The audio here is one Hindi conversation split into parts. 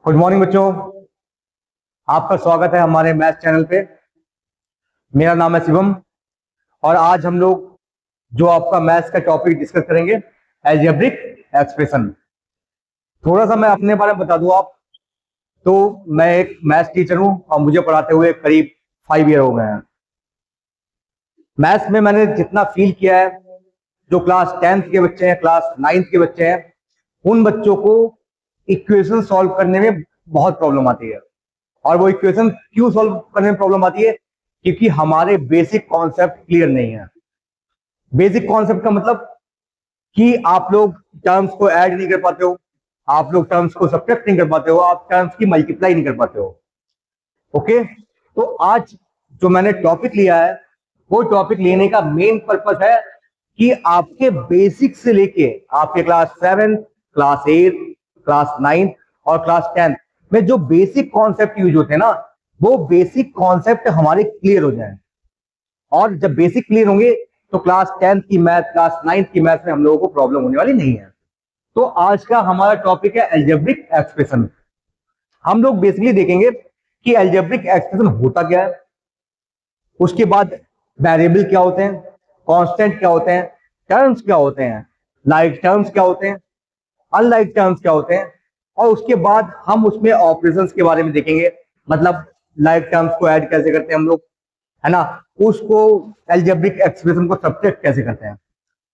गुड मॉर्निंग बच्चों। आपका स्वागत है हमारे मैथ चैनल पे। मेरा नाम है शिवम और आज हम लोग जो आपका मैथ्स का टॉपिक डिस्कस करेंगे, अलजेब्रिक एक्सप्रेशन। थोड़ा सा मैं अपने बारे में बता दूं आप तो मैं एक मैथ्स टीचर हूं और मुझे पढ़ाते हुए करीब 5 ईयर हो गए हैं। मैथ्स में मैंने जितना फील किया है, जो क्लास 10th के बच्चे हैं, क्लास 9th के बच्चे हैं, उन बच्चों को इक्वेशन सॉल्व करने में बहुत प्रॉब्लम आती है। और वो इक्वेशन क्यों सॉल्व करने में प्रॉब्लम आती है? क्योंकि हमारे बेसिक कॉन्सेप्ट क्लियर नहीं है। बेसिक कॉन्सेप्ट का मतलब कि आप लोग टर्म्स को ऐड नहीं कर पाते हो, आप लोग टर्म्स को सब्ट्रैक्ट नहीं कर पाते हो, आप टर्म्स की मल्टीप्लाई नहीं कर पाते हो। ओके, तो आज जो मैंने टॉपिक लिया है, वो टॉपिक लेने का मेन पर्पस है कि आपके बेसिक से लेके आपके क्लास 7, क्लास 8, क्लास 9 और क्लास 10 में जो बेसिक कॉन्सेप्ट यूज होते हैं ना, वो बेसिक कॉन्सेप्ट हमारे क्लियर हो जाए। और जब बेसिक क्लियर होंगे तो क्लास 10th की मैथ, क्लास 9th की मैथ में हम लोगों को प्रॉब्लम होने वाली नहीं है। तो आज का हमारा टॉपिक है अलजेब्रिक एक्सप्रेशन। हम लोग बेसिकली देखेंगे कि अलजेब्रिक एक्सप्रेशन होता क्या है, उसके बाद वेरिएबल क्या होते हैं, कांस्टेंट क्या होते हैं, टर्म्स क्या होते हैं, लाइक टर्म्स क्या होते हैं, अनलाइक टर्म्स क्या होते हैं, और उसके बाद हम उसमें ऑपरेशंस के बारे में देखेंगे। मतलब लाइक टर्म्स को ऐड कैसे करते हैं हम लोग, है ना, उसको अलजेब्रिक एक्सप्रेशन को सब्ट्रैक्ट कैसे करते हैं।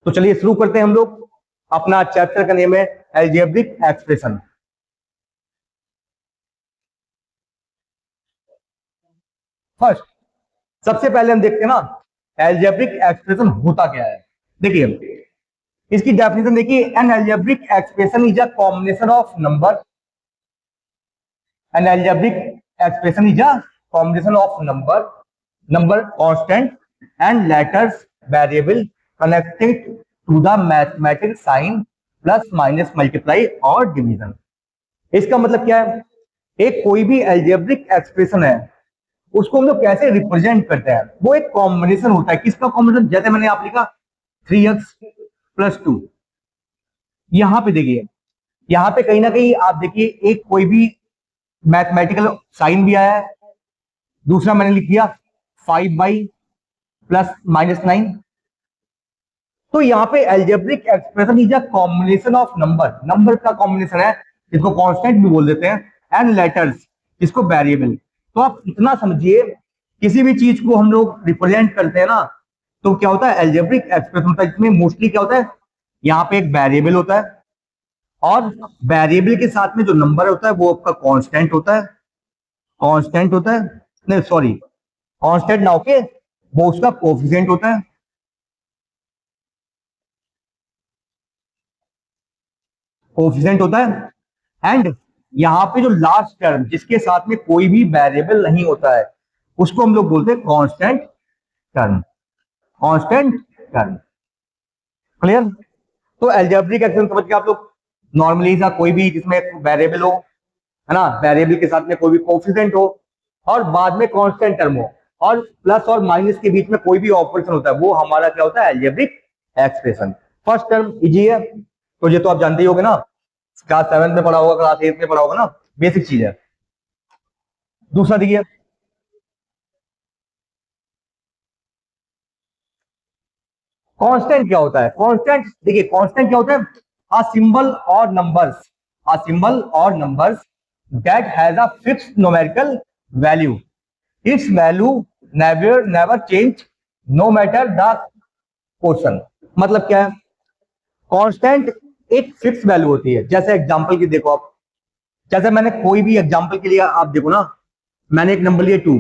तो चलिए शुरू करते हैं हम लोग। अपना चैप्टर का नेम है अलजेब्रिक एक्सप्रेशन। फर्स्ट, सबसे पहले हम देखते हैं ना अलजेब्रिक एक्सप्रेशन होता क्या है। देखिए इसकी डेफिनेशन देखिए, an algebraic expression is a combination of number. An algebraic expression is a combination of number constant and letters variable connected to the mathematic sign plus minus multiply और डिवीजन। इसका मतलब क्या है? एक कोई भी अलजेब्रिक एक्सप्रेशन है, उसको हम लोग कैसे रिप्रेजेंट करते हैं? वो एक कॉम्बिनेशन होता है। किसका कॉम्बिनेशन? जैसे मैंने आप लिखा 3x+2। यहां पे देखिए, यहां पे कहीं ना कहीं आप देखिए एक कोई भी मैथमेटिकल साइन भी आया है। दूसरा मैंने लिख दिया 5/+-9। तो यहाँ पे algebraic expression is a combination of number का कॉम्बिनेशन है, जिसको कांस्टेंट भी बोल देते हैं, एंड लेटर्स, जिसको वेरिएबल। तो आप इतना समझिए, किसी भी चीज को हम लोग रिप्रेजेंट करते हैं ना, तो क्या होता है? अलजेब्रिक एक्सप्रेशन होता है। इसमें मोस्टली क्या होता है, यहाँ पे एक वेरिएबल होता है और वेरिएबल के साथ में जो नंबर होता है वो आपका कांस्टेंट होता है। कांस्टेंट होता है, नहीं सॉरी, कांस्टेंट ना होके वो उसका कोफिशिएंट होता है। कोफिशिएंट होता है। एंड यहाँ पे जो लास्ट टर्म जिसके साथ में कोई भी वेरिएबल नहीं होता है, उसको हम लोग बोलते हैं constant term. Constant term, clear? तो अलजेब्रिक एक्सप्रेशन समझ के आप लोग नॉर्मली सा कोई भी जिसमें वेरिएबल हो, है ना, वेरिएबल के साथ में कोई भी कोफिशिएंट हो और बाद में कांस्टेंट टर्म हो और प्लस और माइनस के बीच में कोई भी ऑपरेशन होता है, वो हमारा क्या होता है? Algebraic expression. First term easy है, तो ये तो आप जानते ही होगे ना, क्लास 7 में पढ़ा होगा, क्लास 8 में पढ़ा होगा ना, बेसिक चीज है। दूसरा देखिए, कांस्टेंट क्या होता है? कांस्टेंट देखिए, कांस्टेंट क्या होता है? अ सिंबल और नंबर्स, अ सिंबल और numbers that has a fixed numerical value, it's value never never change no matter the question. मतलब क्या है? कांस्टेंट एक फिक्स वैल्यू होती है। जैसे एग्जांपल की देखो आप, जैसे मैंने कोई भी एग्जांपल के लिए आप देखो ना, मैंने एक नंबर लिया 2।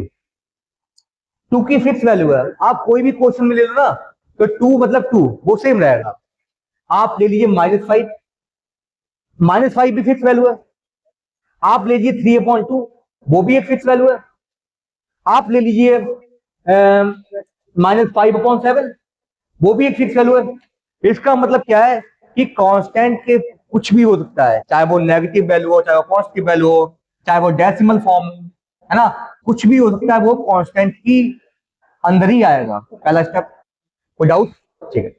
2 की फिक्स वैल्यू है। आप कोई भी क्वेश्चन में ले लो ना, तो 2 मतलब 2 वो सेम रहेगा। आप ले लीजिए -5, -5 भी फिक्स वैल्यू है। आप ले लीजिए 3/2, वो भी एक फिक्स वैल्यू है। आप ले लीजिए -5/7, वो भी एक फिक्स वैल्यू है। इसका मतलब क्या है कि कांस्टेंट के कुछ भी हो सकता है, चाहे वो नेगेटिव वैल्यू हो, चाहे वो पॉजिटिव वैल्यू हो, चाहे वो डेसिमल फॉर्म, है ना, कुछ भी हो सकता है, वो कांस्टेंट की अंदर ही आएगा। पहला स्टेप, कोई डाउट? ठीक है।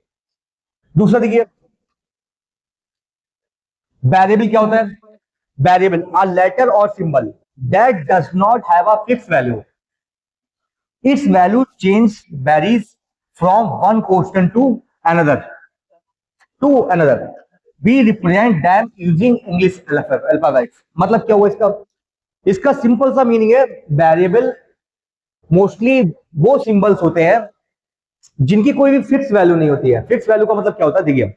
दूसरा देखिए, वेरिएबल क्या होता है? वेरिएबल अ लेटर और symbol that does not have a fix value, its value change varies from one question to another. We represent them using English alphabets. मतलब क्या हुआ इसका? इसका सिंपल सा मीनिंग है, वेरिएबल मोस्टली वो सिंबल्स होते हैं जिनकी कोई भी फिक्स वैल्यू नहीं होती है। फिक्स वैल्यू का मतलब क्या होता है, देखिए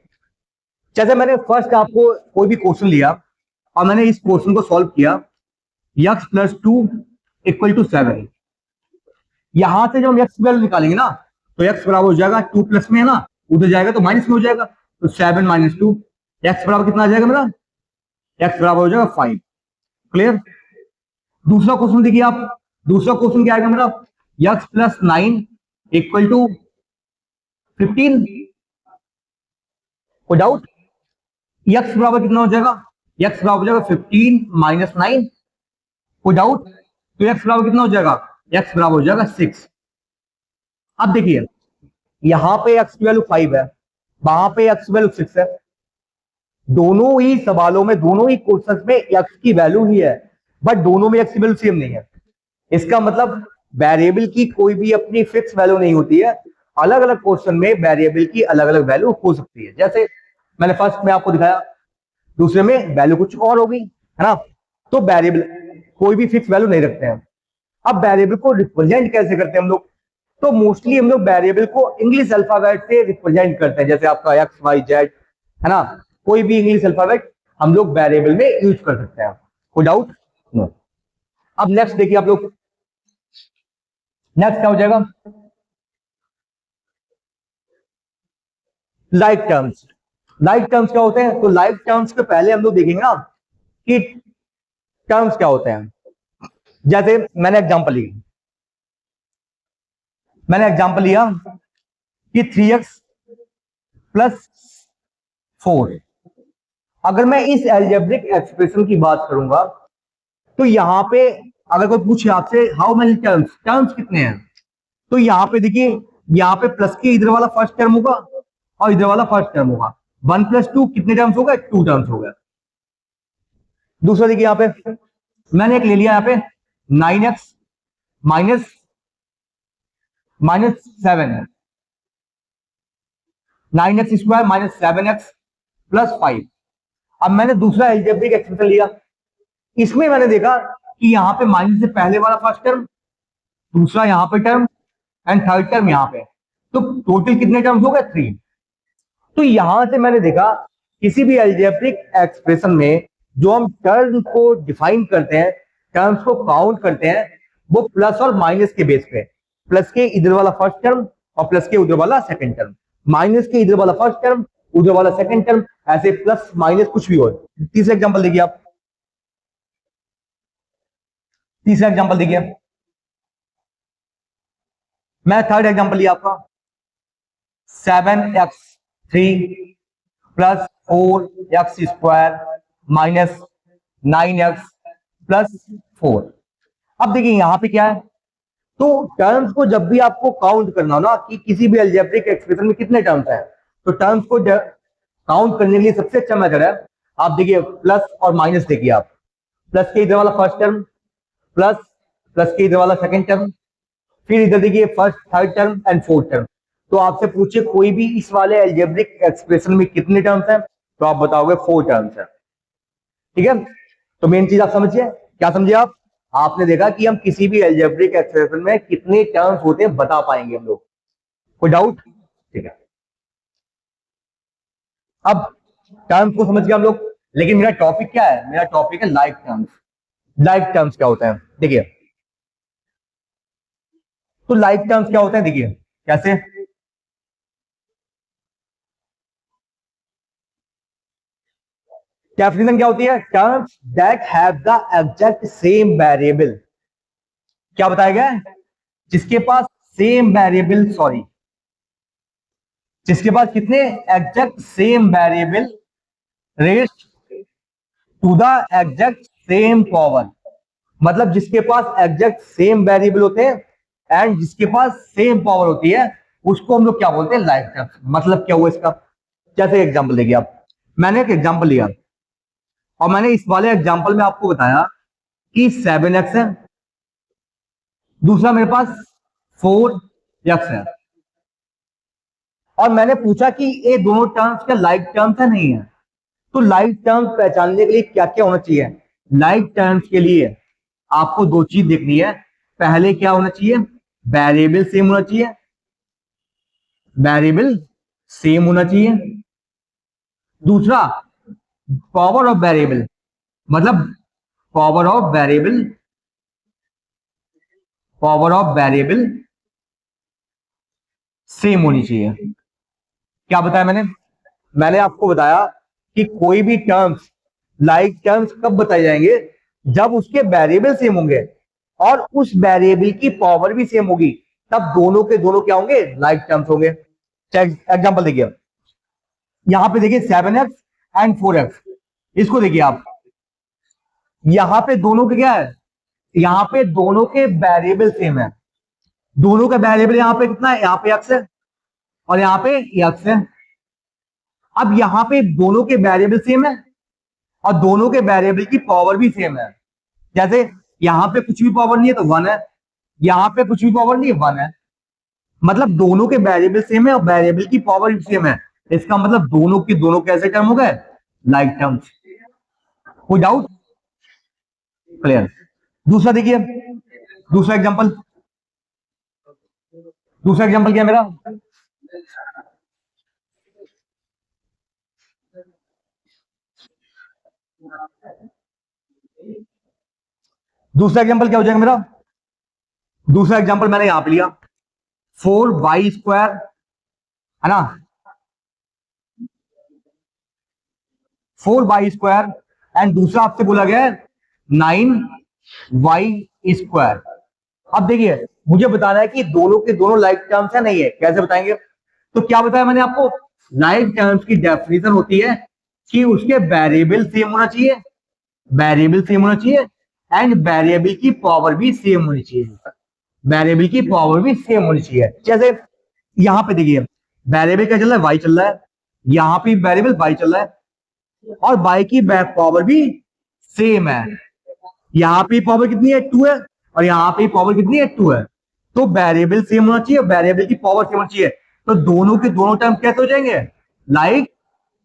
जैसे मैंने फर्स्ट आपको कोई भी क्वेश्चन लिया और मैंने इस क्वेश्चन को सॉल्व किया, x प्लस 2 इक्वल टू 7, यहां से जब हम x वैल्यू निकालेंगे ना तो x बराबर हो जाएगा 2 प्लस में है ना, उधर जाएगा तो माइनस में हो जाएगा, तो 7 माइनस 2, x बराबर कितना आ जाएगा मेरा, x बराबर हो जाएगा 5। क्लियर? दूसरा क्वेश्चन देखिए आप, दूसरा क्वेश्चन क्या आएगा मेरा, x प्लस 9 इक्वल टू 15, कोई डाउट? x बराबर कितना हो जाएगा, x बराबर हो जाएगा 15 माइनस 9, कोई डाउट? तो x बराबर कितना हो जाएगा, x बराबर हो जाएगा 6। अब देखिए यहां पे x की वैल्यू 5 है, वहां पे x की वैल्यू 6 है, दोनों ही सवालों में, दोनों ही क्वेश्चंस में x की वैल्यू ही है, बट दोनों में x की वैल्यू सेम नहीं है। इसका मतलब वेरिएबल की कोई भी अपनी फिक्स वैल्यू नहीं होती है, अलग अलग क्वेश्चन में वेरिएबल की अलग अलग वैल्यू हो सकती है। जैसे मैंने फर्स्ट में आपको दिखाया, दूसरे में वैल्यू कुछ और होगी, है ना? तो वेरिएबल कोई भी फिक्स वैल्यू नहीं रखते हैं। अब वेरिएबल को रिप्रेजेंट कैसे करते हैं हम लोग, तो मोस्टली हम लोग वेरिएबल को इंग्लिश अल्फाबेट से रिप्रेजेंट करते हैं, जैसे आपका एक्स वाई जेड, है ना? कोई भी इंग्लिश अल्फाबेट हम लोग वेरिएबल में यूज कर सकते हैं, कोई डाउट? नो। अब नेक्स्ट देखिए आप लोग, नेक्स्ट क्या हो जाएगा, लाइक टर्म्स। लाइक टर्म्स क्या होते हैं, तो लाइक टर्म्स के पहले हम लोग देखेंगे ना कि टर्म्स क्या होते हैं। जैसे मैंने एग्जांपल लिया कि 3x प्लस 4, अगर मैं इस एल्जेब्रिक एक्सप्रेशन की बात करूंगा तो यहां पे अगर कोई पूछे आपसे हाउ मेनी टर्म्स, टर्म्स कितने हैं, तो यहां पे देखिए, यहां पे प्लस के इधर वाला फर्स्ट टर्म होगा और इधर वाला फर्स्ट टर्म होगा। 1 प्लस 2 कितने टर्म्स हो गए, 2 टर्म्स हो गए। दूसरा देखिए यहां पे मैंने एक ले लिया, यहां पे 9x minus 7, 9x square minus 7x plus 5। अब मैंने दूसरा एल्जेब्रिक एक्सप्रेशन लिया, इसमें मैंने देखा कि यहां पे माइनस से पहले वाला फर्स्ट टर्म, दूसरा यहां पे टर्म एंड थर्ड टर्म यहां पे, तो टोटल कितने टर्म्स हो गए, 3। तो यहां से मैंने देखा किसी भी एल्जेब्रिक एक्सप्रेशन में जो हम टर्म को डिफाइन करते हैं, टर्म्स को काउंट करते हैं, वो प्लस और माइनस के बेस पे, प्लस के इधर वाला फर्स्ट टर्म और प्लस के उधर वाला सेकंड टर्म, माइनस के इधर वाला फर्स्ट टर्म उधर वाला सेकंड टर्म, ऐसे प्लस माइनस कुछ भी हो। तीसरा एग्जांपल देखिए आप, तीसरा एग्जांपल देखिए, मैं थर्ड एग्जांपल लिया आपका 7x3 plus 4x square minus 9x plus 4। अब देखिए यहां पे क्या है, तो टर्म्स को जब भी आपको काउंट करना हो ना कि किसी भी अलजेब्रिक एक्सप्रेशन में कितने टर्म्स हैं, तो टर्म्स को काउंट करने के लिए सबसे अच्छा मेथड है, आप देखिए प्लस और माइनस देखिए आप, प्लस के इधर वाला फर्स्ट टर्म प्लस प्लस के इधर वाला सेकंड टर्म, फिर इधर देखिए first third term and fourth term. तो आपसे पूछे कोई भी इस वाले अलजेब्रिक एक्सप्रेशन में कितने टर्म्स हैं, तो आप बताओगे 4 टर्म्स है। ठीक है, तो मेन चीज आप समझिए, क्या समझे आप, आपने देखा कि हम किसी भी अलजेब्रिक एक्सप्रेशन में कितने टर्म्स होते हैं बता पाएंगे हम लोग, कोई डाउट? ठीक है, अब टर्म्स को समझ गए हम लोग, लेकिन मेरा टॉपिक क्या है, मेरा टॉपिक है लाइक टर्म्स। लाइक टर्म्स क्या होते हैं देखिए, तो लाइक टर्म्स क्या होते हैं देखिए कैसे, डेफिनेशन क्या होती है, terms that have the exact same variable, क्या बताया गया है, जिसके पास सेम वेरिएबल, सॉरी जिसके पास कितने exact same variable rest to the exact same power, मतलब जिसके पास एग्जैक्ट सेम वेरिएबल होते हैं एंड जिसके पास सेम पावर होती है, उसको हम लोग क्या बोलते हैं, लाइक टर्म्स। मतलब क्या हुआ इसका, जैसे एग्जांपल देखिए आप, मैंने एक एग्जांपल लिया और मैंने इस वाले एग्जांपल में आपको बताया कि 7x है, दूसरा मेरे पास 4x है, और मैंने पूछा कि ये दोनों टर्म्स क्या लाइक टर्म्स है नहीं है। तो लाइक टर्म्स पहचानने के लिए क्या क्या होना चाहिए? लाइक टर्म्स के लिए आपको दो चीज देखनी है। पहले क्या होना चाहिए? वेरिएबल सेम होना चाहिए, वेरिएबल सेम होना चाहिए। दूसरा पावर ऑफ वेरिएबल, मतलब power of variable, power of variable same होनी चाहिए। क्या बताया मैंने आपको बताया कि कोई भी टर्म्स लाइक टर्म्स कब बताए जाएंगे? जब उसके वेरिएबल सेम होंगे और उस वेरिएबल की पावर भी सेम होगी, तब दोनों के दोनों क्या होंगे? लाइक टर्म्स होंगे। एग्जांपल देखिए, यहां पे देखिए 7x एंड 4x, इसको देखिए आप, यहां पे दोनों के क्या है? यहां पे दोनों के वेरिएबल सेम है। दोनों का वेरिएबल यहां पे कितना है? यहां पे x है और यहां पे x है। अब यहां पे दोनों के वेरिएबल सेम है और दोनों के वेरिएबल की पावर भी सेम है। जैसे यहां पे कुछ भी पावर नहीं है तो 1 है, यहां पे कुछ भी पावर नहीं है 1 है। मतलब दोनों के वेरिएबल सेम है और वेरिएबल की पावर भी सेम है। इसका मतलब दोनों के दोनों कैसे टर्म हो गए? Like terms. कोई डाउट? क्लियर। दूसरा देखिए, दूसरा एग्जांपल, दूसरा एग्जांपल क्या है मेरा? दूसरा एग्जांपल क्या हो जाएगा मेरा? दूसरा एग्जांपल मैंने यहां पे लिया 4y² है ना, 4y² एंड दूसरा आपसे बोला गया है 9y²। अब देखिए, मुझे बताना है कि दोनों के दोनों लाइक टर्म्स है नहीं है। कैसे बताएंगे? तो क्या बताया मैंने आपको? लाइक टर्म्स की डेफिनेशन होती है कि उसके वेरिएबल सेम होना चाहिए, वेरिएबल सेम होना चाहिए एंड वेरिएबल की पावर भी सेम होनी चाहिए, वेरिएबल की पावर भी सेम होनी चाहिए। जैसे यहां पे देखिए, वेरिएबल क्या चल रहा है? y चल रहा है, यहां पे वेरिएबल y चल रहा है और y की पावर भी सेम है। यहां पे पावर कितनी है? 2 है और यहां पे पावर कितनी है? 2 है। तो वेरिएबल सेम होना चाहिए, वेरिएबल की पावर सेम होनी चाहिए। तो दोनों के दोनों टर्म कैसे हो जाएंगे? लाइक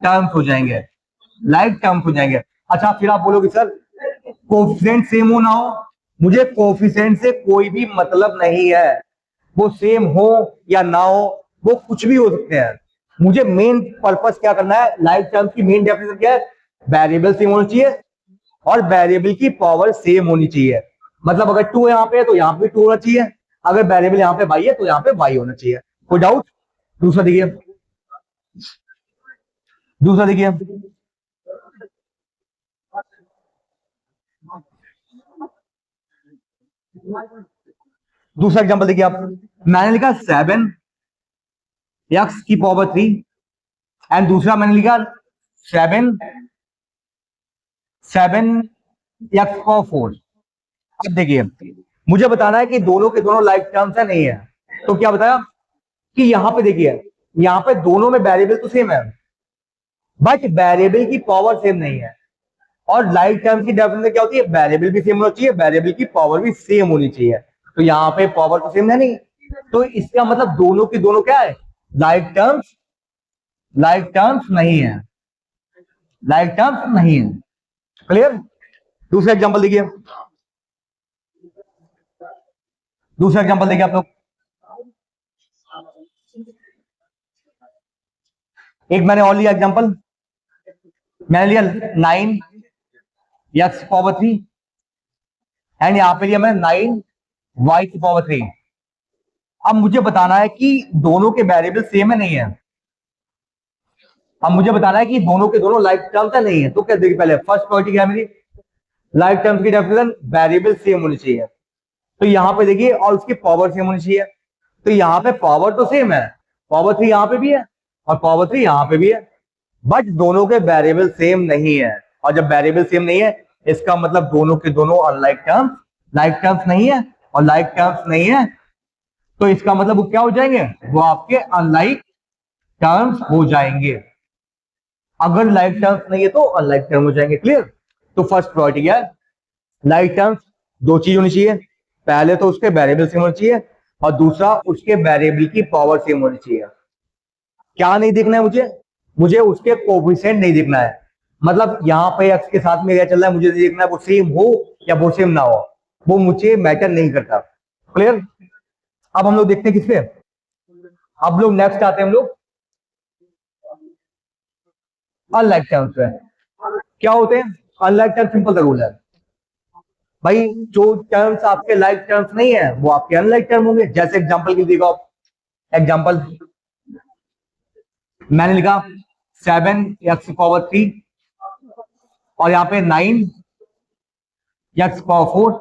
टर्म्स हो जाएंगे, लाइक टर्म्स हो जाएंगे। अच्छा, फिर आप बोलोगे सर कोफिशिएंट सेम हो ना हो? मुझे कोफिशिएंट से कोई भी मतलब नहीं है, वो सेम हो या ना हो, वो कुछ भी हो सकते हैं। मुझे मेन पर्पस क्या करना है? लाइक टर्म्स की मेन डेफिनेशन क्या है? वेरिएबल सेम होना चाहिए और वेरिएबल की पावर सेम होनी चाहिए। मतलब अगर 2 यहाँ पे है तो यहाँ पे 2 होना चाहिए, अगर वेरिएबल यहाँ पे y है तो यहाँ पे y होना चाहिए। कोई डाउट? दूसरा देखिए, दूसरा देखिए, दूसरा एग्जांपल देखिए आप, मैंने लिखा 7x³ एंड दूसरा मैंने लिखा 7x4। अब देखिए, मुझे बताना है कि दोनों के दोनों लाइक टर्म्स है नहीं है। तो क्या बताया कि यहां पे देखिए, यहां पे दोनों में वेरिएबल तो सेम है बट वेरिएबल की पावर सेम नहीं है। और लाइक टर्म की डेफिनेशन क्या होती है? वेरिएबल भी सेम होना चाहिए, वेरिएबल की पावर भी सेम होनी चाहिए। तो यहाँ पे पावर तो सेम है नहीं, तो इसका मतलब दोनों की दोनों क्या है? लाइक टर्म्स, लाइक टर्म्स नहीं है, लाइक टर्म्स नहीं है। क्लियर? दूसरा एग्जांपल देखिए, दूसरा एग्जांपल देखिए आप लोग, एक मैंने और लिया एग्जांपल, मैंने लिया 9x³ एंड यहां पे लिया मैंने 9y³। अब मुझे बताना है कि दोनों के वेरिएबल सेम है नहीं है। अब मुझे बताना है कि दोनों के दोनों लाइक टर्म्स है नहीं है। तो क्या देखिए, पहले फर्स्ट प्रॉपर्टी क्या है मेरी? लाइक टर्म्स की डेफिनेशन वेरिएबल सेम होनी चाहिए। तो यहां पे देखिए, और उसकी पावर सेम होनी चाहिए। तो यहां पे पावर तो सेम है, पावर 3 यहां पे भी है और पावर 3 यहां पे भी है, बट दोनों के वेरिएबल सेम नहीं है। और जब वेरिएबल सेम नहीं है, इसका मतलब दोनों के दोनों अनलाइक टर्म्स, लाइक टर्म्स नहीं है। और लाइक टर्म्स नहीं है तो इसका मतलब वो क्या हो जाएंगे? वो आपके अनलाइक टर्म्स हो जाएंगे। अगर लाइक टर्म्स नहीं है तो अनलाइक टर्म हो जाएंगे। क्लियर? तो फर्स्ट प्रायोरिटी क्या है, लाइक टर्म्स दो चीज होनी चाहिए, पहले तो उसके वेरिएबल सेम होना चाहिए और दूसरा उसके वेरिएबल की पावर सेम होनी चाहिए। क्या नहीं देखना है मुझे उसके कोफिशिएंट नहीं देखना है, मतलब यहाँ पे एक्स के साथ में क्या चल रहा है मुझे देखना है वो सेम हो या वो सेम ना हो, वो मुझे मैटर नहीं करता। क्लियर। अब हम लोग देखते हैं किस पे, अब लोग नेक्स्ट आते हैं हम लोग अनलाइक टर्म्स पे। क्या होते हैं अनलाइक टर्म्स? सिंपल सा रूल है भाई, जो टर्म्स आपके लाइक टर्म्स नहीं है वो आपके अनलाइक टर्म होंगे। जैसे एग्जांपल की देखो आप, एग्जांपल मैंने लिखा 7x⁻³ और यहाँ पे 9x⁴।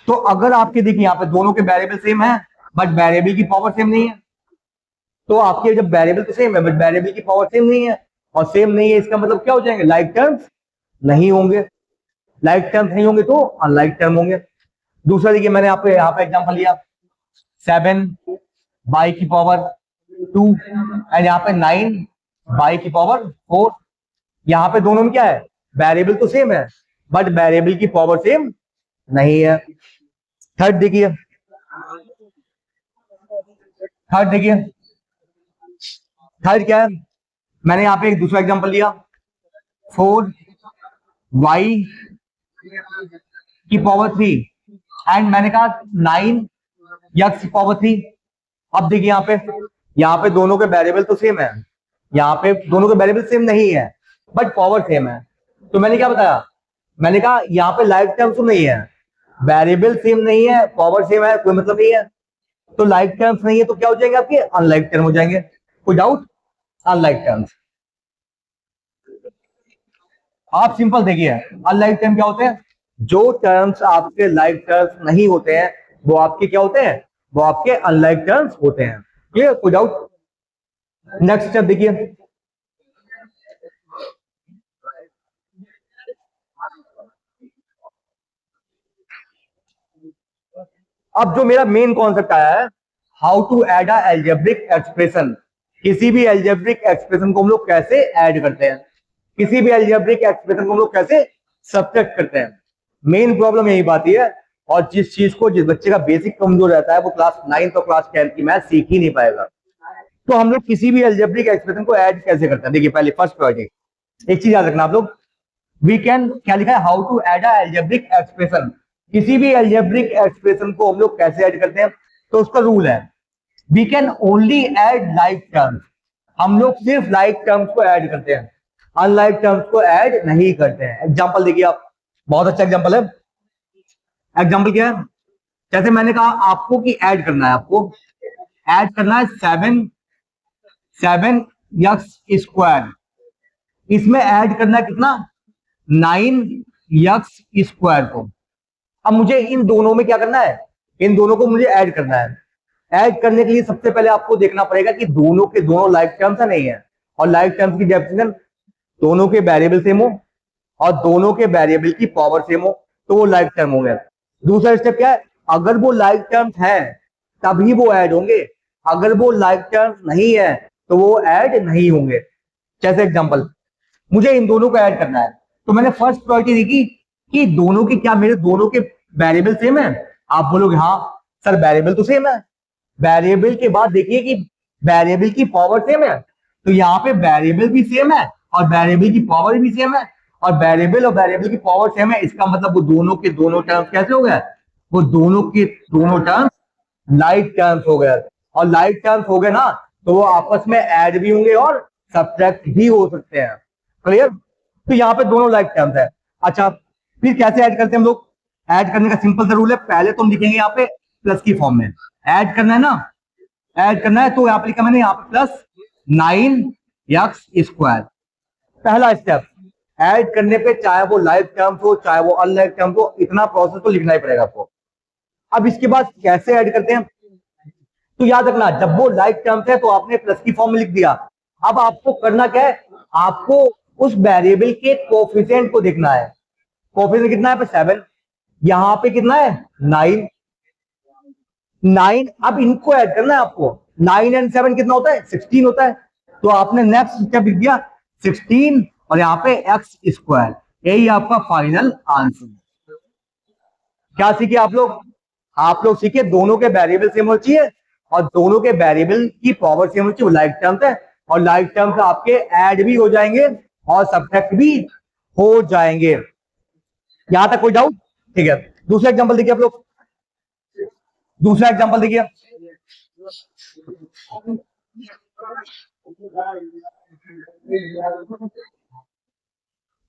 तो अगर आपके देखिए यहाँ पे दोनों के वेरिएबल सेम है बट वेरिएबल की पावर सेम नहीं है, तो आपके जब वेरिएबल तो सेम है बट वेरिएबल की पावर सेम नहीं है और सेम नहीं है, इसका मतलब क्या हो जाएंगे, लाइक टर्म्स नहीं होंगे। लाइक टर्म्स नहीं होंगे तो अनलाइक टर्म होंगे। दूसरा देखिए मैंने यहाँ पे एग्जांपल लिया 7/2 एंड यहाँ पे 9/4। यहाँ पे दोनों में क्या है, वेरिएबल तो सेम है बट वेरिएबल की पावर सेम नहीं है। थर्ड देखिए, थर्ड क्या है, मैंने यहाँ पे एक दूसरा एग्जांपल लिया 4y⁻³ एंड मैंने कहा 9x⁻3। अब देखिए यहाँ पे दोनों के वेरिएबल तो सेम है, यहाँ पे दोनों के वेरिएबल सेम नहीं है बट पावर सेम है। तो मैंने क्या बताया, मैंने कहा यहाँ पे लाइक टर्म्स तो नहीं है, वेरिएबल सेम नहीं है, पावर सेम है, कोई मतलब नहीं है, तो लाइक टर्म्स नहीं है तो क्या हो जाएंगे आपके, अनलाइक टर्म हो जाएंगे। कोई डाउट? Unlike terms. आप सिंपल देखिए अनलाइक टर्म क्या होते हैं, जो टर्म्स आपके लाइक टर्म्स नहीं होते हैं वो आपके क्या होते हैं, वो आपके अनलाइक टर्म्स होते हैं। क्लियर? कोई डाउट? नेक्स्ट स्टेप देखिए, अब जो मेरा मेन कॉन्सेप्ट आया है, how to add a algebraic expression. किसी भी अलजेब्रिक एक्सप्रेशन को हम लोग कैसे ऐड करते हैं, किसी भी अलजेब्रिक एक्सप्रेशन को हम लोग कैसे सब्ट्रैक्ट करते हैं। मेन प्रॉब्लम यही बात है, और जिस चीज को जिस बच्चे का बेसिक कमजोर रहता है वो क्लास 9 और क्लास 10 की मैथ सीख ही नहीं पाएगा। तो हम लोग किसी भी अलजेब्रिक एक्सप्रेशन को ऐड कैसे करते हैं, देखिए पहले फर्स्ट प्रायोरिटी एक चीज याद रखना आप लोग, वी कैन, क्या लिखा है, how to add a algebraic expression. किसी भी अलजेब्रिक एक्सप्रेशन को हम लोग कैसे ऐड करते हैं, तो उसका रूल है we can only add like terms. हम लोग सिर्फ लाइक टर्म्स को ऐड करते हैं, अनलाइक टर्म्स को ऐड नहीं करते हैं। एग्जांपल देखिए आप, बहुत अच्छा एग्जांपल है। एग्जांपल क्या है, जैसे मैंने कहा आपको कि ऐड करना है, आपको ऐड करना है 7x², इसमें ऐड करना है कितना, 9x² को। अब मुझे इन दोनों में क्या करना है, इन दोनों को मुझे ऐड करना है। ऐड करने के लिए सबसे पहले आपको देखना पड़ेगा कि दोनों के दोनों लाइक टर्म्स है नहीं है, और लाइक टर्म्स की डेफिनेशन दोनों के वेरिएबल सेम हो और दोनों के वेरिएबल की पावर सेम हो, तो वो लाइक टर्म हो गया। दूसरा स्टेप क्या है, अगर वो लाइक टर्म्स है तभी वो ऐड होंगे, अगर वो लाइक टर्म्स नहीं है तो वो ऐड नहीं होंगे। जैसे एग्जांपल, मुझे इन दोनों को ऐड करना है, तो मैंने फर्स्ट प्रायोरिटी देखी कि दोनों की क्या, मेरे दोनों के वेरिएबल सेम है। आप बोलोगे हाँ सर वेरिएबल तो सेम है, वेरिएबल के बाद देखिए कि वेरिएबल की पावर सेम है, तो यहाँ पे वेरिएबल भी सेम है और वेरिएबल की पावर भी सेम है, और वेरिएबल की पावर सेम है, इसका मतलब वो दोनों के दोनों टर्म्स कैसे हो गए, वो दोनों के दोनों टर्म्स लाइक टर्म्स हो गए। और लाइक टर्म्स हो गए ना तो वो आपस में ऐड भी होंगे और सब्ट्रैक्ट भी हो सकते हैं। क्लियर? तो यहाँ पे दोनों लाइक टर्म्स है। अच्छा फिर कैसे ऐड करते हैं हम लोग, ऐड करने का सिंपल सा रूल है, पहले तो हम लिखेंगे यहाँ पे प्लस की फॉर्म में, ऐड करना है ना, ऐड करना है, तो यहाँ पे लिखा मैंने यहाँ पे प्लस 9x²। पहला स्टेप, ऐड करने पे चाहे वो लाइक टर्म्स हो चाहे वो अनलाइक टर्म्स हो, इतना प्रोसेस तो लिखना ही पड़ेगा आपको। अब इसके बाद कैसे ऐड करते हैं, तो याद रखना जब वो लाइक टर्म्स है तो आपने प्लस की फॉर्म में लिख दिया। अब आपको करना क्या है, आपको उस वेरिएबल के कोफिशिएंट को देखना है। कोफिशिएंट कितना है, 7, यहां पे कितना है 9। अब इनको ऐड करना है आपको, 9 एंड 7 कितना होता है, 16 होता है। तो आपने नेक्स्ट स्टेप लिख दिया 16 और यहाँ पे x²। यही आपका फाइनल आंसर। क्या सीखे आप लोग सीखे दोनों के वेरिएबल सेम होना चाहिए और दोनों के वेरिएबल की पावर सेम होनी चाहिए, लाइक टर्म्स है, और लाइक टर्म्स आपके ऐड भी हो जाएंगे और सब्ट्रैक्ट भी हो जाएंगे। यहां तक कोई डाउट? ठीक है, दूसरा एग्जांपल देखिए आप लोग, दूसरा एग्जांपल देखिए।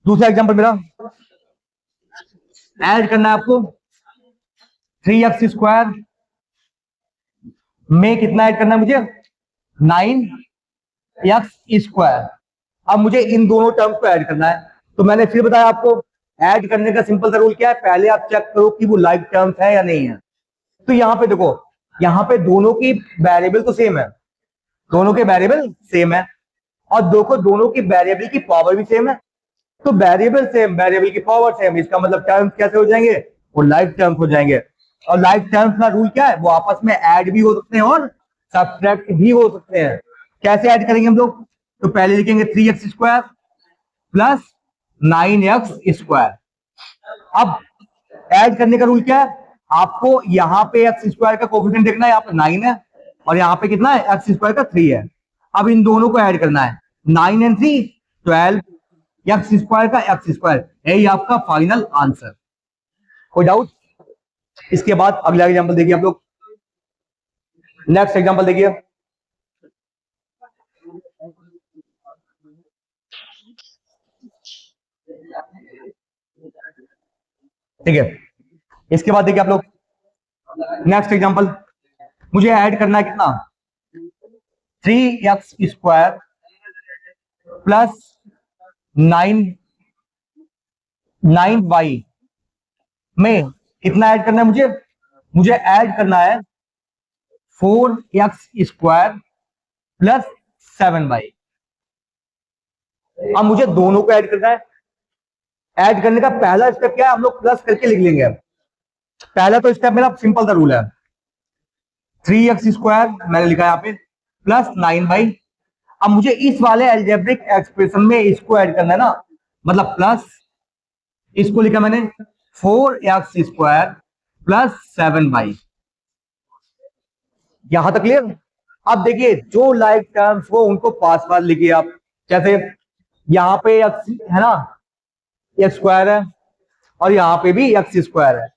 दूसरा एग्जांपल मेरा ऐड करना है आपको 3x² में कितना ऐड करना है मुझे, 9x²। अब मुझे इन दोनों टर्म्स को ऐड करना है, तो मैंने फिर बताया आपको ऐड करने का सिंपल सा रूल क्या है, पहले आप चेक करो कि वो लाइक टर्म्स है या नहीं है। तो यहां पे देखो, यहां पे दोनों की वेरिएबल तो सेम है, दोनों के वेरिएबल सेम है, और दोनों की वेरिएबल की पावर भी सेम है। तो वेरिएबल सेम, वेरिएबल की पावर सेम, इसका मतलब टर्म्स कैसे हो जाएंगे, वो लाइक टर्म्स हो जाएंगे। और लाइक टर्म्स का रूल क्या है, वो आपस में ऐड भी हो सकते हैं और सब्ट्रैक्ट भी हो सकते हैं। कैसे ऐड करेंगे हम लोग, तो पहले लिखेंगे 3x² प्लस 9x²। अब ऐड करने का रूल क्या है, आपको यहां पे x² का कोफिशिएंट देखना है, यहाँ पे 9 है और यहाँ पे कितना है, x² का 3 है। अब इन दोनों को ऐड करना है, 9 एंड 3 12, x² का x², यही आपका फाइनल आंसर। कोई डाउट? इसके बाद अगला एग्जांपल देखिए आप लोग, नेक्स्ट एग्जांपल देखिए। ठीक है, इसके बाद देखिए आप लोग नेक्स्ट एग्जांपल, मुझे ऐड करना है कितना, 3x² प्लस 9y में कितना ऐड करना है मुझे ऐड करना है 4x² प्लस 7y। अब मुझे दोनों को ऐड करना है। ऐड करने का पहला स्टेप क्या है, हम लोग प्लस करके लिख लेंगे। पहला तो स्टेप मेरा सिंपल सा रूल है, 3x² मैंने लिखा यहाँ पे प्लस 9y। अब मुझे इस वाले अलजेब्रिक एक्सप्रेशन में इसको ऐड करना है ना, मतलब प्लस, इसको लिखा मैंने 4x² प्लस 7y। यहां तक क्लियर? अब देखिए जो लाइक टर्म्स हो उनको पास पास लिखिए आप, जैसे यहां पे x है ना, x² है और यहां पे भी x² है,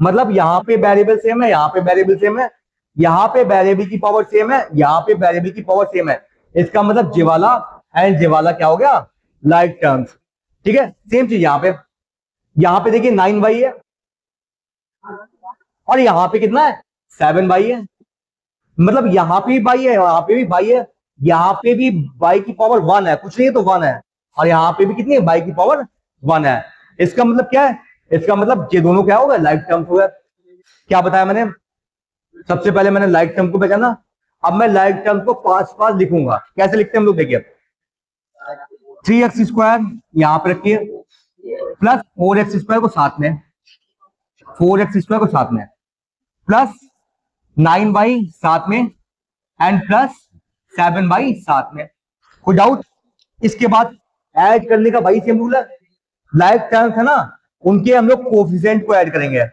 मतलब यहां पे वेरिएबल सेम है, यहां पे वेरिएबल सेम है, यहां पे वेरिएबल की पावर सेम है, यहां पे वेरिएबल की पावर सेम है। इसका मतलब जेवाला एंड जेवाला क्या हो गया, लाइक टर्म्स। ठीक है, सेम चीज यहां पे देखिए 9y है और यहां पे कितना है, 7y है, मतलब यहां पे भी बाई है, वहां पे भी बाई है, यहां पे भी बाई की पावर 1 है, कुछ नहीं है तो 1 है, और यहां पे भी कितनी है, बाई की पावर 1 है। इसका मतलब क्या है, इसका मतलब ये दोनों क्या होगा, लाइक टर्म्स होगा। क्या बताया मैंने, सबसे पहले मैंने लाइक टर्म को पहचाना, अब मैं लाइक टर्म को पास पास लिखूंगा। कैसे लिखते हैं हम लोग, देखिए 3x² यहां पर रखिए प्लस 4x² को साथ में, 4x² को साथ में प्लस 9y साथ में एंड प्लस 7y साथ में। कोई डाउट? इसके बाद ऐड करने का भाई सेम रूल है, लाइक टर्म्स है ना, उनके हम लोग कोफिशिएंट को ऐड करेंगे,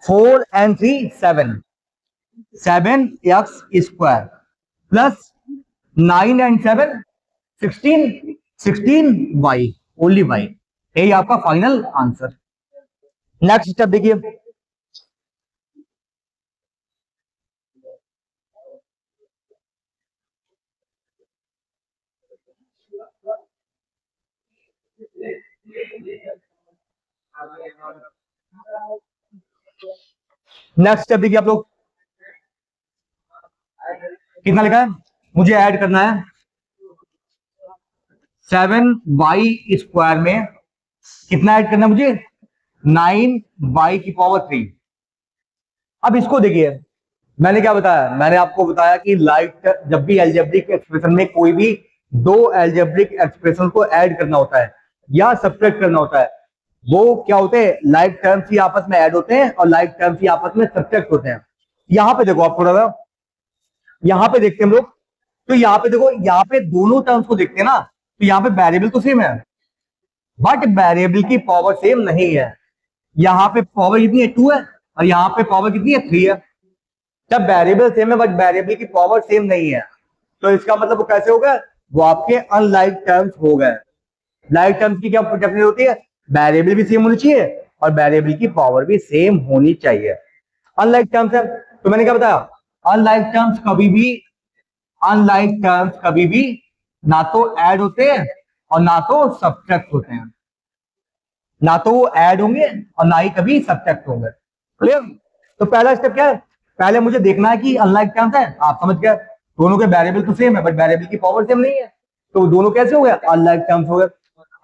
4 and 3 7, 7x² plus 9 and 7 16, 16y, only y। यही आपका फाइनल आंसर। नेक्स्ट स्टेप देखिए, नेक्स्ट स्टेप देखिए आप लोग, कितना लिखा है, मुझे ऐड करना है 7y² में कितना ऐड करना है मुझे, 9y की पावर 3। अब इसको देखिए, मैंने क्या बताया, मैंने आपको बताया कि लाइक जब भी अलजेब्रिक एक्सप्रेशन में कोई भी दो अलजेब्रिक एक्सप्रेशन को ऐड करना होता है या सब्ट्रैक्ट करना होता है, वो क्या होते हैं, लाइक टर्म्स ही आपस में ऐड होते हैं और लाइक टर्म्स ही आपस में सब्ट्रैक्ट होते हैं। यहां पे देखो आप थोड़ा सा, यहां पे देखते हैं हम लोग, तो यहां पे देखो, यहां पे दोनों टर्म्स को देखते हैं ना, तो यहां पे वेरिएबल तो सेम है, बट वेरिएबल की पावर सेम नहीं है। यहाँ पे पावर कितनी है 2 है और यहाँ पे पावर कितनी है 3 है। जब वेरिएबल सेम है बट वेरिएबल की पावर सेम नहीं है तो इसका मतलब वो कैसे हो गया, वो आपके अनलाइक टर्म्स हो गए। लाइक टर्म्स की क्या डेफिनेशन होती है, वेरिएबल भी सेम होनी चाहिए और वेरिएबल की पावर भी सेम होनी चाहिए। अनलाइक टर्म्स है तो मैंने क्या बताया, अनलाइक टर्म्स कभी भी ना तो ऐड होते हैं और ना तो सब्ट्रैक्ट होते हैं, ना तो वो ऐड होंगे और ना ही कभी सब्ट्रैक्ट होंगे। क्लियर। तो पहला स्टेप क्या है, पहले मुझे देखना है कि अनलाइक टर्म्स है, आप समझ गए, दोनों के वेरिएबल तो सेम है बट वेरिएबल की पावर सेम नहीं है, तो दोनों कैसे हो गए, अनलाइक टर्म्स हो गए।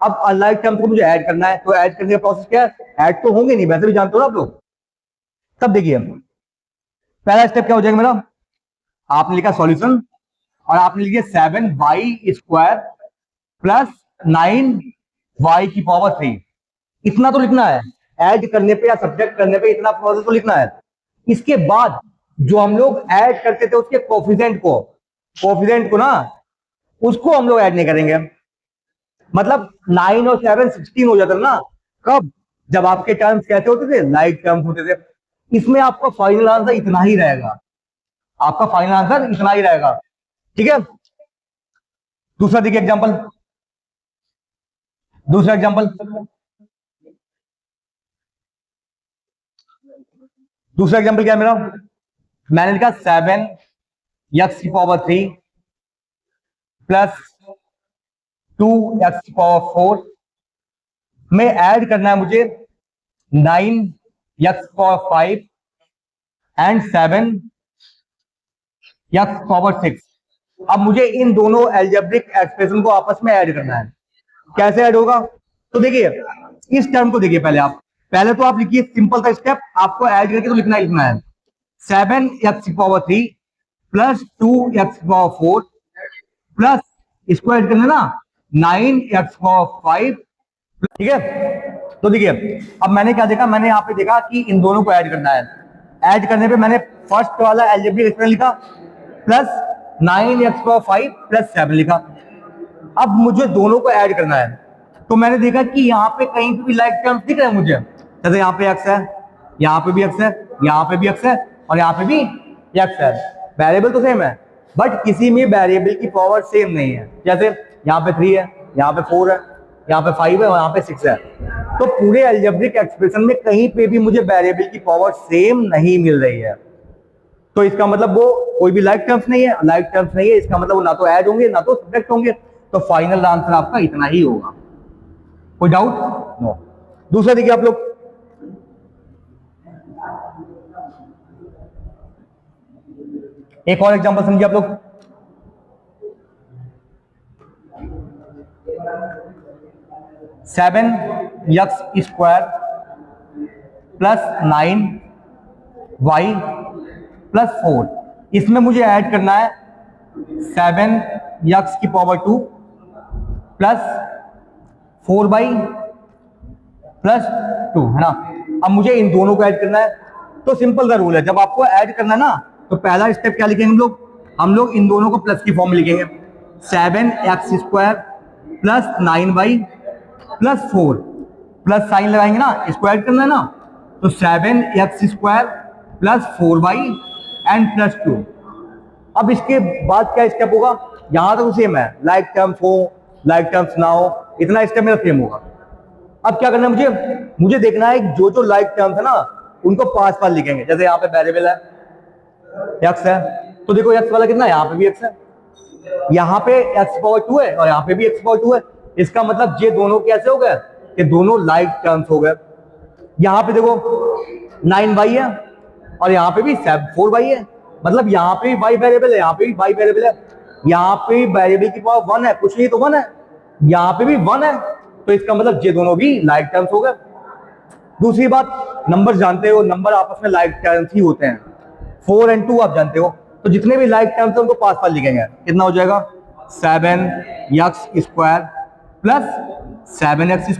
अब अनलाइक टर्म्स को मुझे ऐड करना है, तो ऐड करने का प्रोसेस क्या है, ऐड तो होंगे नहीं, वैसे भी जानते हो ना आप लोग। तब देखिए पहला स्टेप क्या हो जाएगा मेरा, आपने लिखा सॉल्यूशन और आपने लिखा 7y² प्लस 9y की पावर 3, इतना तो लिखना है। ऐड करने पे या सब्ट्रैक्ट करने पे इतना प्रोसेस तो लिखना है। इसके बाद जो हम लोग ऐड करते थे उसके कोफिशिएंट को ना, उसको हम लोग ऐड नहीं करेंगे। मतलब 9 और 7 16 हो जाता ना, कब, जब आपके टर्म्स कैसे होते थे, लाइक टर्म्स होते थे। इसमें आपका फाइनल आंसर इतना ही रहेगा, आपका फाइनल आंसर इतना ही रहेगा। ठीक है। दूसरा देखिए एग्जांपल, दूसरा एग्जांपल क्या है मेरा, मैंने लिखा 7x³ प्लस 2x⁴ में ऐड करना है मुझे 9x⁵ एंड 7x⁶। अब मुझे इन दोनों एल्जेब्रिक एक्सप्रेशन को आपस में ऐड करना है। कैसे ऐड होगा, तो देखिए इस टर्म को देखिए, पहले तो आप लिखिए सिंपल सा स्टेप, आपको ऐड करके तो लिखना है 7x³ प्लस 2x⁴ प्लस इसको ऐड करना ना 9x⁵। ठीक है। तो देखिए अब मैंने क्या देखा, मैंने यहाँ पे देखा कि इन दोनों को ऐड करना है। ऐड करने पे मैंने फर्स्ट वाला एल्जेब्रिक एक्सप्रेशन लिखा प्लस 9x⁵ प्लस 7 लिखा। अब मुझे दोनों को ऐड करना है, तो मैंने देखा कि यहाँ पे कहीं भी लाइक टर्म्स दिख रहे हैं मुझे, जैसे यहाँ पे x है, यहाँ पे भी x है, यहाँ पे भी x है और यहाँ पे भी x है। वेरिएबल तो सेम है बट किसी में वेरिएबल की पावर सेम नहीं है। जैसे यहाँ पे 3 है, यहाँ पे 4 है, यहाँ पे 5 है और यहाँ पे 6 है। तो पूरे अलजेब्रिक एक्सप्रेशन में कहीं पे भी मुझे वेरिएबल की पावर सेम नहीं मिल रही है, तो इसका मतलब वो कोई भी लाइक टर्म्स नहीं है। लाइक टर्म्स नहीं है इसका मतलब वो ना तो ऐड होंगे ना तो सब्ट्रैक्ट होंगे, तो फाइनल आंसर आपका इतना ही होगा। कोई डाउट? नो। दूसरा देखिए आप लोग, एक और एग्जांपल समझिए आप लोग। Seven x square plus 9y plus 4, इसमें मुझे ऐड करना है 7x⁴ प्लस 4y प्लस 2, है ना। अब मुझे इन दोनों को ऐड करना है, तो सिंपल सा रूल है, जब आपको ऐड करना ना तो पहला स्टेप क्या लिखेंगे हम लोग इन दोनों को प्लस की फॉर्म में लिखेंगे। 7x² plus 9y plus 4, plus sign लगाएंगे ना, इसको ऐड करना है ना, तो 7x² plus 4y and plus 2। अब इसके बाद क्या स्टेप होगा, यहां तक सेम है, लाइक टर्म्स हो लाइक टर्म्स ना हो, इतना स्टेप मेरा सेम होगा। अब क्या करना है मुझे देखना है जो लाइक टर्म्स है ना उनको पास पास लिखेंगे। जैसे यहाँ पे वेरिएबल है x है, तो देखो x वाला कितना है, यहाँ पे भी x है, यहाँ पे x⁴ है और यहाँ पे भी x⁴ है। इसका मतलब ये दोनों कैसे हो गए, ये दोनों लाइक टर्म्स हो गए। यहाँ पे देखो 9y है और यहाँ पे भी 4y है, मतलब यहाँ पे भी y वेरिएबल है, यहाँ पे भी y वेरिएबल है, यहाँ पे वेरिएबल की पावर 1 है, कुछ नहीं तो 1 है, यहाँ पे भी 1 है, तो इसका मतलब ये दोनों भी लाइक टर्म्स हो गए। दूसरी बात, नंबर जानते हो, नंबर आपस में लाइक टर्म्स ही होते हैं। 4 और 2 आप जानते हो, तो जितने भी लाइक टर्म्स हैं उनको पास पास लिखेंगे। कितना हो जाएगा, 7x² प्लस 7x²